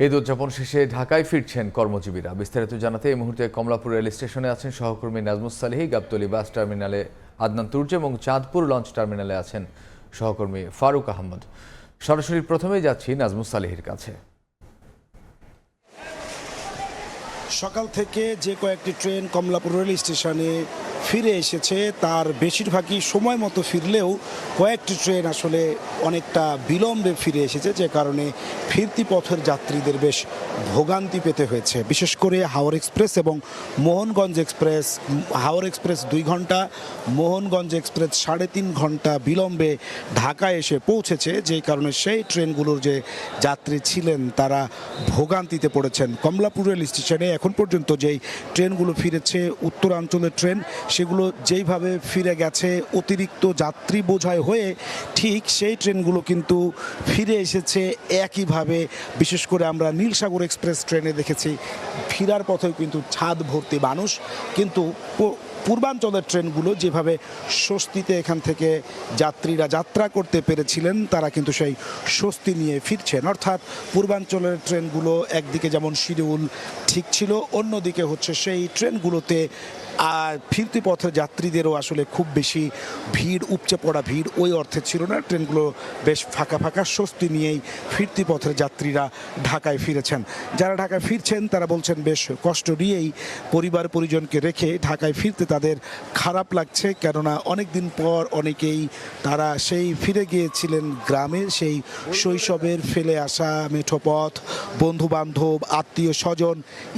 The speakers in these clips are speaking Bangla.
ঈদ উদযাপন শেষে ঢাকায় ফিরছেন কর্মজীবীরা। বিস্তারিত জানাতে এই মুহূর্তে কমলাপুর রেল স্টেশনে আছেন সহকর্মী নাজমুস সালেহী, গাবতলী বাস টার্মিনালে আদনান তুর্য এবং চাঁদপুর লঞ্চ টার্মিনালে আছেন সহকর্মী ফারুক আহমদ। সরাসরি প্রথমেই যাচ্ছি নাজমুস সালেহীর কাছে। সকাল থেকে যে কয়েকটি ট্রেন কমলাপুর রেল স্টেশনে ফিরে এসেছে তার বেশিরভাগই সময় মতো ফিরলেও কয়েকটি ট্রেন আসলে অনেকটা বিলম্বে ফিরে এসেছে, যে কারণে ফিরতি পথের যাত্রীদের বেশ ভোগান্তি পেতে হয়েছে। বিশেষ করে হাওড় এক্সপ্রেস এবং মোহনগঞ্জ এক্সপ্রেস। হাওড় এক্সপ্রেস 2 ঘন্টা, মোহনগঞ্জ এক্সপ্রেস 3.5 ঘন্টা বিলম্বে ঢাকায় এসে পৌঁছেছে, যেই কারণে সেই ট্রেনগুলোর যে যাত্রী ছিলেন তারা ভোগান্তিতে পড়েছেন। কমলাপুর রেল স্টেশনে এখন পর্যন্ত যেই ট্রেনগুলো ফিরেছে উত্তরাঞ্চলের ট্রেন, সেগুলো যেইভাবে ফিরে গেছে অতিরিক্ত যাত্রী বোঝাই হয়ে, ঠিক সেই ট্রেনগুলো কিন্তু ফিরে এসেছে একইভাবে। বিশেষ করে আমরা নীলসাগর এক্সপ্রেস ট্রেনে দেখেছি ফেরার পথেও কিন্তু ছাদ ভর্তি মানুষ, কিন্তু পূর্বাঞ্চলের ট্রেনগুলো যেভাবে স্বস্তিতে এখান থেকে যাত্রীরা যাত্রা করতে পেরেছিলেন তারা কিন্তু সেই স্বস্তি নিয়ে ফিরছেন। অর্থাৎ পূর্বাঞ্চলের ট্রেনগুলো একদিকে যেমন শিডিউল ঠিক ছিল, অন্যদিকে হচ্ছে সেই ট্রেনগুলোতে আর ফিরতি পথের যাত্রীদেরও আসলে খুব বেশি ভিড়, উপচে পড়া ভিড় ওই অর্থে ছিল না। ট্রেনগুলো বেশ ফাঁকা ফাঁকা, স্বস্তি নিয়েই ফিরতি পথের যাত্রীরা ঢাকায় ফিরেছেন। যারা ঢাকায় ফিরছেন তারা বলছেন বেশ কষ্ট নিয়েই পরিবার পরিজনকে রেখে ঢাকায় ফিরতে তাদের খারাপ লাগছে, কেননা অনেক দিন পর অনেকেই তারা সেই ফিরে গিয়েছিলেন গ্রামের সেই শৈশবের ফেলে আসা মেঠো পথ, বন্ধু বান্ধব, আত্মীয় স্বজন,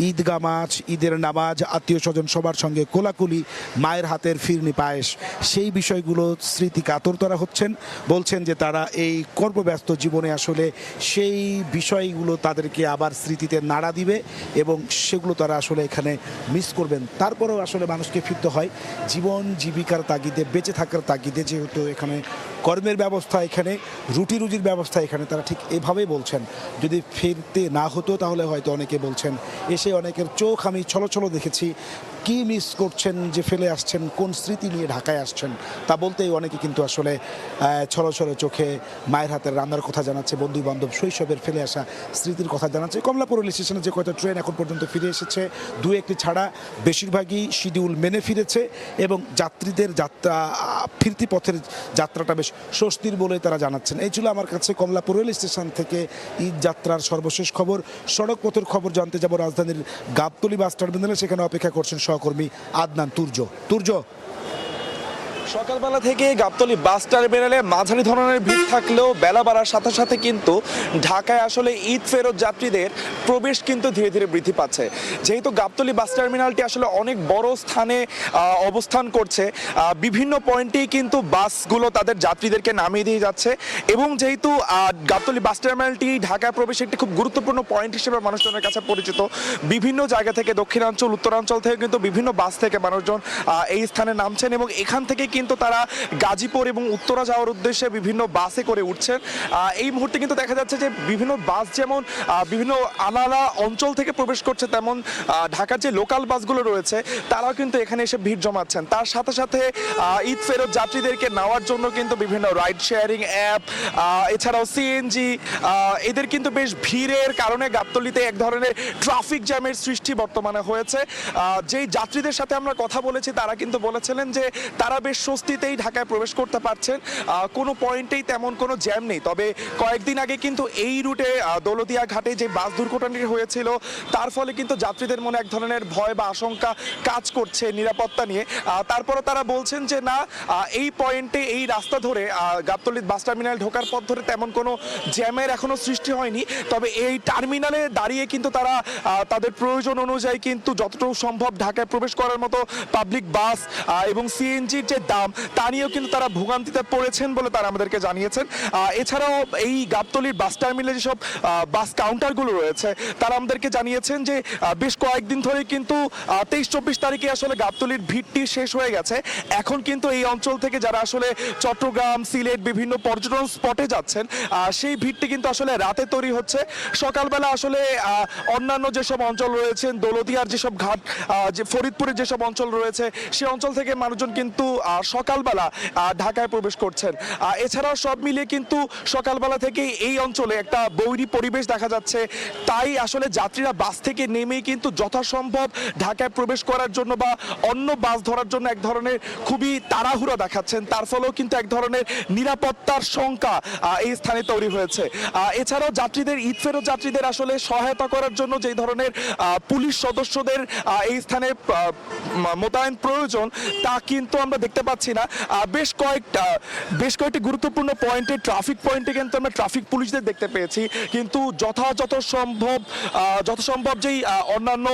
ঈদগা মাছ, ঈদের নামাজ, আত্মীয় স্বজন সবার সঙ্গে কোলাকুলি, মায়ের হাতের ফিরনি পায়েস, সেই বিষয়গুলো স্মৃতি কাতর তারা হচ্ছেন। বলছেন যে তারা এই কর্মব্যস্ত জীবনে আসলে সেই বিষয়গুলো তাদেরকে আবার স্মৃতিতে নাড়া দিবে এবং সেগুলো তারা আসলে এখানে মিস করবেন। তারপরেও আসলে মানুষকে ফিরতে হয় জীবন জীবিকার তাগিদে, বেঁচে থাকার তাগিদে। যেহেতু এখানে কর্মের ব্যবস্থা, এখানে রুটি রুজির ব্যবস্থা, এখানে তারা ঠিক এভাবেই বলছেন। যদি ফিরতে না হতো তাহলে হয়তো অনেকে বলছেন, এসে অনেকের চোখ আমি ছলো ছলো দেখেছি, কি মিস করছেন যে ফেলে আসছেন, কোন স্মৃতি নিয়ে ঢাকায় আসছেন তা বলতেই অনেকে কিন্তু আসলে ছলো ছলো চোখে মায়ের হাতের রান্নার কথা জানাচ্ছে, বন্ধু বান্ধব শৈশবের ফেলে আসা স্মৃতির কথা জানাচ্ছে। কমলাপুর রেল স্টেশনে যে কয়টা ট্রেন এখন পর্যন্ত ফিরে এসেছে, 2-1টি ছাড়া বেশিরভাগই শিডিউল মেনে ফিরেছে এবং যাত্রীদের যাত্রা, ফিরতি পথের যাত্রাটা বেশ স্বস্তির বলে তারা জানাচ্ছেন। এই ছিল আমার কাছে কমলাপুর রেল স্টেশন থেকে ঈদ যাত্রার সর্বশেষ খবর। সড়ক পথের খবর জানতে যাব রাজধানীর গাবতলী বাস টার্মিনালে, সেখানে অপেক্ষা করছেন সহকর্মী আদনান তুর্য। সকালবেলা থেকে গাবতলী বাস টার্মিনালে মাঝারি ধরনের ভিড় থাকলেও বেলা বাড়ার সাথে সাথে কিন্তু ঢাকায় আসলে ঈদ ফেরত যাত্রীদের প্রবেশ কিন্তু ধীরে ধীরে বৃদ্ধি পাচ্ছে। যেহেতু গাবতলী বাস টার্মিনালটি আসলে অনেক বড় স্থানে অবস্থান করছে, বিভিন্ন পয়েন্টেই কিন্তু বাসগুলো তাদের যাত্রীদেরকে নামিয়ে দিয়ে যাচ্ছে এবং যেহেতু গাবতলী বাস টার্মিনালটি ঢাকায় প্রবেশে একটি খুব গুরুত্বপূর্ণ পয়েন্ট হিসেবে মানুষজনের কাছে পরিচিত, বিভিন্ন জায়গা থেকে দক্ষিণাঞ্চল, উত্তরাঞ্চল থেকে কিন্তু বিভিন্ন বাস থেকে মানুষজন এই স্থানে নামছেন এবং এখান থেকে কিন্তু তারা গাজীপুর এবং উত্তরা যাওয়ার উদ্দেশ্যে বিভিন্ন বাসে করে উঠছেন। এই মুহূর্তে কিন্তু দেখা যাচ্ছে যে বিভিন্ন বাস যেমন বিভিন্ন আলাদা অঞ্চল থেকে প্রবেশ করছে, তেমন ঢাকার যে লোকাল বাসগুলো রয়েছে তারাও কিন্তু এখানে এসে ভিড় জমাচ্ছেন। তার সাথে সাথে ঈদ ফেরত যাত্রীদেরকে নেওয়ার জন্য কিন্তু বিভিন্ন রাইড শেয়ারিং অ্যাপ, এছাড়াও সিএনজি, এদের কিন্তু বেশ ভিড়ের কারণে গাবতলীতে এক ধরনের ট্রাফিক জ্যামের সৃষ্টি বর্তমানে হয়েছে। যেই যাত্রীদের সাথে আমরা কথা বলেছি তারা কিন্তু বলেছিলেন যে তারা বেশ স্বস্তিতেই ঢাকায় প্রবেশ করতে পারছেন, কোনো পয়েন্টেই তেমন কোনো জ্যাম নেই। তবে কয়েকদিন আগে কিন্তু এই রুটে দৌলতদিয়া ঘাটে যে বাস দুর্ঘটনাটি হয়েছিল তার ফলে কিন্তু যাত্রীদের মনে এক ধরনের ভয় বা আশঙ্কা কাজ করছে নিরাপত্তা নিয়ে। তারপরও তারা বলছেন যে না, এই পয়েন্টে এই রাস্তা ধরে গাবতলী বাস টার্মিনাল ঢোকার পথ ধরে তেমন কোনো জ্যামের এখনো সৃষ্টি হয়নি। তবে এই টার্মিনালে দাঁড়িয়ে কিন্তু তারা তাদের প্রয়োজন অনুযায়ী কিন্তু যতটুকু সম্ভব ঢাকায় প্রবেশ করার মতো পাবলিক বাস এবং সিএনজির যে দাম তা নিয়েও কিন্তু তারা ভোগান্তিতে পড়েছেন বলে তারা আমাদেরকে জানিয়েছেন। এছাড়াও এই গাবতলীর বাস টার্মিনালে যেসব বাস কাউন্টারগুলো রয়েছে তারা আমাদেরকে জানিয়েছেন যে বেশ কয়েকদিন ধরে কিন্তু 23-24 তারিখে আসলে গাবতলীর ভিড়টি শেষ হয়ে গেছে। এখন কিন্তু এই অঞ্চল থেকে যারা আসলে চট্টগ্রাম, সিলেট বিভিন্ন পর্যটন স্পটে যাচ্ছেন সেই ভিড়টি কিন্তু আসলে রাতে তৈরি হচ্ছে। সকালবেলা আসলে অন্যান্য যেসব অঞ্চল রয়েছেন, দৌলতদিয়ার যেসব ঘাট, যে ফরিদপুরের যেসব অঞ্চল রয়েছে সে অঞ্চল থেকে মানুষজন কিন্তু সকালবেলা ঢাকায় প্রবেশ করছেন। এছাড়াও সব মিলিয়ে কিন্তু সকালবেলা থেকে এই অঞ্চলে একটা বৈরী পরিবেশ দেখা যাচ্ছে। তাই আসলে যাত্রীরা বাস থেকে নেমেই কিন্তু যথাসম্ভব ঢাকায় প্রবেশ করার জন্য বা অন্য বাস ধরার জন্য এক ধরনের খুবই তাড়াহুড়া দেখাচ্ছেন। তার ফলেও কিন্তু এক ধরনের নিরাপত্তার শঙ্কা এই স্থানে তৈরি হয়েছে। এছাড়াও যাত্রীদের ঈদ ফেরত যাত্রীদের আসলে সহায়তা করার জন্য যে ধরনের পুলিশ সদস্যদের এই স্থানে মোতায়েন প্রয়োজন তা কিন্তু আমরা দেখতে পাচ্ছি না। বেশ কয়েকটি গুরুত্বপূর্ণ পয়েন্টে ট্রাফিক পয়েন্টে কিন্তু আমরা ট্রাফিক পুলিশদের দেখতে পেয়েছি, কিন্তু যত সম্ভব যেই অন্যান্য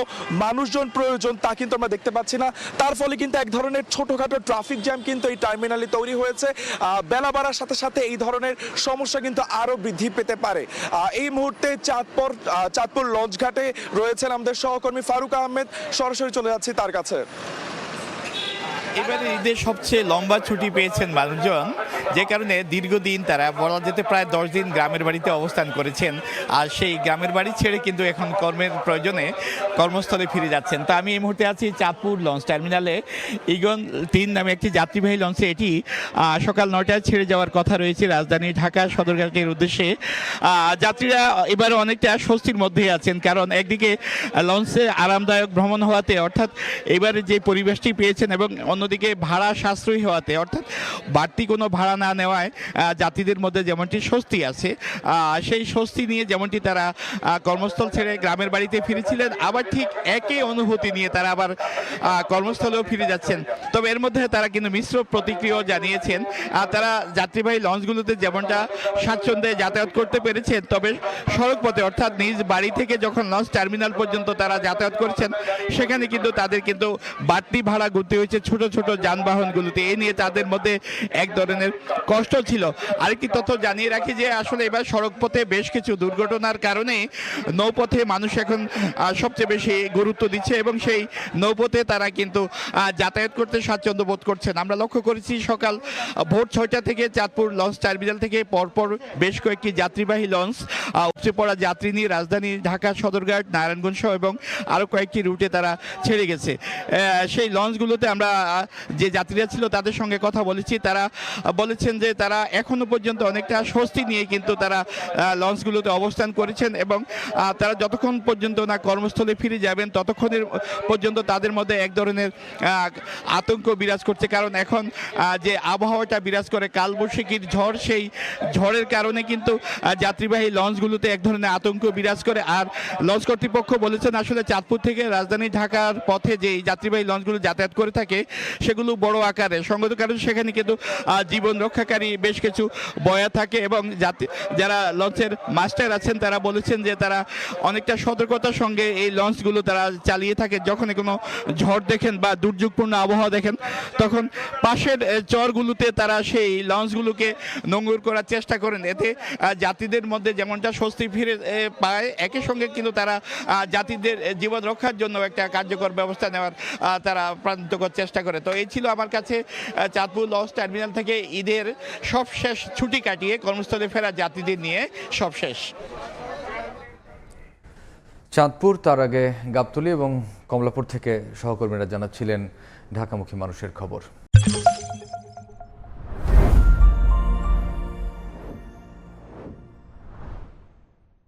মানুষজন প্রয়োজন তা কিন্তু আমরা দেখতে পাচ্ছি না। তার ফলে কিন্তু এক ধরনের ছোটখাটো ট্রাফিক জ্যাম কিন্তু এই টার্মিনালে তৈরি হয়েছে। বেলা বাড়ার সাথে সাথে এই ধরনের সমস্যা কিন্তু আরো বৃদ্ধি পেতে পারে। এই মুহূর্তে চাঁদপুর লঞ্চঘাটে রয়েছেন আমাদের সহকর্মী ফারুক আহমেদ, সরাসরি চলে যাচ্ছি তার কাছে। এবারে ঈদের সবচেয়ে লম্বা ছুটি পেয়েছেন মানুষজন, যে কারণে দীর্ঘদিন তারা বলা যেতে প্রায় 10 দিন গ্রামের বাড়িতে অবস্থান করেছেন। আর সেই গ্রামের বাড়ি ছেড়ে কিন্তু এখন কর্মের প্রয়োজনে কর্মস্থলে ফিরে যাচ্ছেন। তা আমি এই মুহূর্তে আছি চাঁদপুর লঞ্চ টার্মিনালে। ঈগল 3 নামে একটি যাত্রীবাহী লঞ্চে, এটি সকাল 9টায় ছেড়ে যাওয়ার কথা রয়েছে রাজধানী ঢাকা সদরঘাটের উদ্দেশ্যে। যাত্রীরা এবারে অনেকটা স্বস্তির মধ্যে আছেন, কারণ একদিকে লঞ্চে আরামদায়ক ভ্রমণ হওয়াতে, অর্থাৎ এবারে যে পরিবেশটি পেয়েছেন, এবং অন্যদিকে ভাড়া সাশ্রয়ী হওয়াতে, অর্থাৎ বাড়তি কোনো ভাড়া না নেওয়ায় যাত্রীদের মধ্যে যেমনটি স্বস্তি আছে, সেই স্বস্তি নিয়ে যেমনটি তারা কর্মস্থল ছেড়ে গ্রামের বাড়িতে ফিরেছিলেন, আবার ঠিক একই অনুভূতি নিয়ে তারা আবার কর্মস্থলেও ফিরে যাচ্ছেন। তবে এর মধ্যে তারা কিন্তু মিশ্র প্রতিক্রিয়াও জানিয়েছেন। তারা যাত্রীবাহী লঞ্চগুলোতে যেমনটা স্বাচ্ছন্দ্যে যাতায়াত করতে পেরেছেন, তবে সড়ক পথে অর্থাৎ নিজ বাড়ি থেকে যখন লঞ্চ টার্মিনাল পর্যন্ত তারা যাতায়াত করছেন, সেখানে কিন্তু তাদের কিন্তু বাড়তি ভাড়া গুনতে হয়েছে ছোট ছোট যানবাহনগুলোতে। এই নিয়ে তাদের মধ্যে এক ধরনের কষ্ট ছিল। আরেকটি তথ্য জানিয়ে রাখি যে আসলে এবার সড়ক পথে বেশ কিছু দুর্ঘটনার কারণে নৌপথে মানুষ এখন সবচেয়ে বেশি গুরুত্ব দিচ্ছে, এবং সেই নৌপথে তারা কিন্তু যাতায়াত করতে স্বাচ্ছন্দ্য বোধ করছেন। আমরা লক্ষ্য করেছি সকাল ভোর 6টা থেকে চাঁদপুর লঞ্চ টার্মিনাল থেকে পরপর বেশ কয়েকটি যাত্রীবাহী লঞ্চ উপচে পড়া যাত্রী নিয়ে রাজধানী ঢাকা সদরঘাট, নারায়ণগঞ্জ সহ এবং আরও কয়েকটি রুটে তারা ছেড়ে গেছে। সেই লঞ্চগুলোতে আমরা যে যাত্রীরা ছিল তাদের সঙ্গে কথা বলেছি। তারা বলেছেন যে তারা এখনো পর্যন্ত অনেকটা স্বস্তি নিয়ে কিন্তু তারা লঞ্চগুলোতে অবস্থান করেছেন, এবং তারা যতক্ষণ পর্যন্ত না কর্মস্থলে ফিরে যাবেন ততক্ষণের পর্যন্ত তাদের মধ্যে এক ধরনের আতঙ্ক বিরাজ করছে। কারণ এখন যে আবহাওয়াটা বিরাজ করে কালবৈশাখীর ঝড়, সেই ঝড়ের কারণে কিন্তু যাত্রীবাহী লঞ্চগুলোতে এক ধরনের আতঙ্ক বিরাজ করে। আর লঞ্চ কর্তৃপক্ষ বলেছেন আসলে চাঁদপুর থেকে রাজধানী ঢাকার পথে যে যাত্রীবাহী লঞ্চগুলো যাতায়াত করে থাকে সেগুলো বড় আকারে, সঙ্গত কারণ সেখানে কিন্তু জীবন রক্ষাকারী বেশ কিছু বয়া থাকে, এবং যারা লঞ্চের মাস্টার আছেন তারা বলেছেন যে তারা অনেকটা সতর্কতার সঙ্গে এই লঞ্চগুলো তারা চালিয়ে থাকে। যখন কোনো ঝড় দেখেন বা দুর্যোগপূর্ণ আবহাওয়া দেখেন, তখন পাশের চরগুলোতে তারা সেই লঞ্চগুলোকে নোঙর করার চেষ্টা করেন। এতে যাত্রীদের মধ্যে যেমনটা স্বস্তি ফিরে পায়, একই সঙ্গে কিন্তু তারা যাত্রীদের জীবন রক্ষার জন্য একটা কার্যকর ব্যবস্থা নেওয়ার তারা প্রান্তকর চেষ্টা করে। তো এই ছিল আমার কাছে চাঁদপুর লঞ্চ টার্মিনাল থেকে ঈদের সবশেষ ছুটি কাটিয়ে কর্মস্থলে ফেরা যাত্রীদের নিয়ে সবশেষ। চাঁদপুর, তার আগে গাবতলী এবং কমলাপুর থেকে সহকর্মীরা জানাচ্ছিলেন ঢাকামুখী মানুষের খবর।